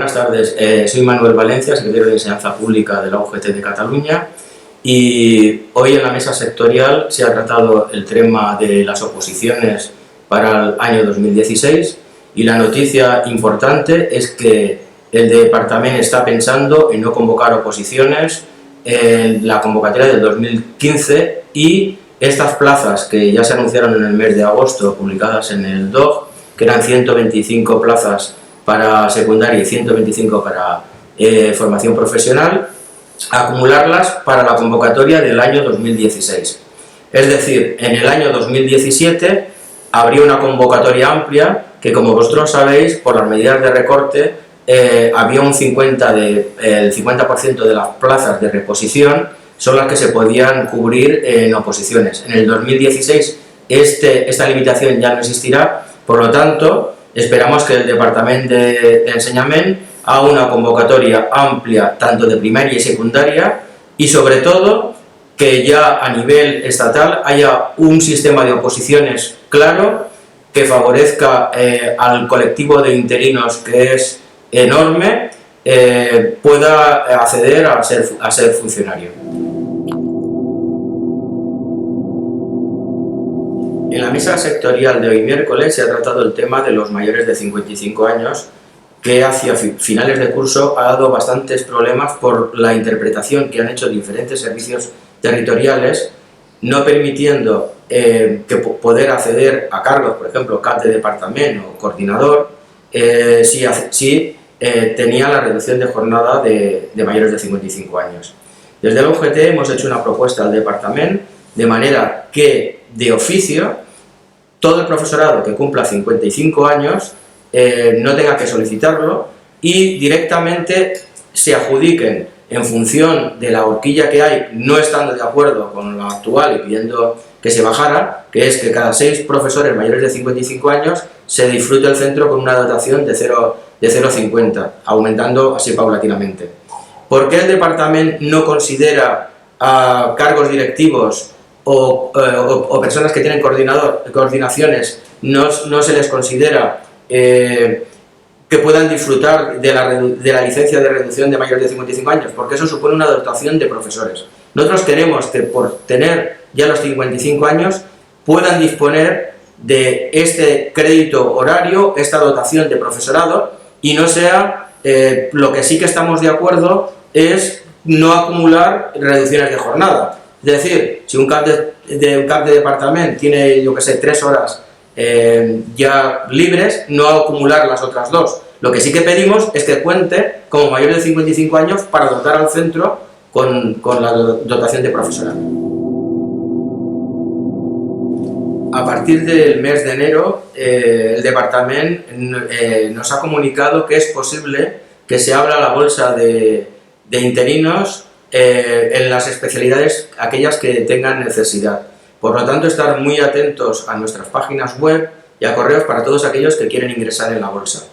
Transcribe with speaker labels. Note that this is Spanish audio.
Speaker 1: buenas tardes. Soy Manuel Valencia, secretario de Enseñanza Pública de la UGT de Cataluña, y hoy en la mesa sectorial se ha tratado el tema de las oposiciones para el año 2016, y la noticia importante es que el departamento está pensando en no convocar oposiciones en la convocatoria del 2015, y estas plazas que ya se anunciaron en el mes de agosto, publicadas en el DOG, que eran 125 plazas para secundaria y 125 para formación profesional, acumularlas para la convocatoria del año 2016. Es decir, en el año 2017 habría una convocatoria amplia que, como vosotros sabéis, por las medidas de recorte, había un 50% de las plazas de reposición son las que se podían cubrir en oposiciones. En el 2016 esta limitación ya no existirá, por lo tanto, esperamos que el Departamento de Enseñament haga una convocatoria amplia tanto de primaria y secundaria, y sobre todo que ya a nivel estatal haya un sistema de oposiciones claro que favorezca al colectivo de interinos, que es enorme, pueda acceder a ser funcionario. En la mesa sectorial de hoy miércoles se ha tratado el tema de los mayores de 55 años, que hacia finales de curso ha dado bastantes problemas por la interpretación que han hecho diferentes servicios territoriales, no permitiendo poder acceder a cargos, por ejemplo, CAP de departamento o coordinador, si tenía la reducción de jornada de mayores de 55 años. Desde la UGT hemos hecho una propuesta al departamento de manera que, de oficio, todo el profesorado que cumpla 55 años no tenga que solicitarlo, y directamente se adjudiquen en función de la horquilla que hay, no estando de acuerdo con la actual y pidiendo que se bajara, que es que cada 6 profesores mayores de 55 años se disfrute el centro con una dotación de 0,50, aumentando así paulatinamente. ¿Por qué el departamento no considera a cargos directivos o personas que tienen coordinaciones, no se les considera que puedan disfrutar de la licencia de reducción de mayores de 55 años? Porque eso supone una dotación de profesores. Nosotros queremos que, por tener ya los 55 años, puedan disponer de este crédito horario, esta dotación de profesorado, y no sea, lo que sí que estamos de acuerdo es no acumular reducciones de jornada. Es decir, si un CAP de departamento tiene, yo que sé, 3 horas ya libres, no acumular las otras 2. Lo que sí que pedimos es que cuente como mayor de 55 años para dotar al centro con la dotación de profesorado. A partir del mes de enero, el departamento nos ha comunicado que es posible que se abra la bolsa de interinos en las especialidades aquellas que tengan necesidad. Por lo tanto, estar muy atentos a nuestras páginas web y a correos para todos aquellos que quieren ingresar en la bolsa.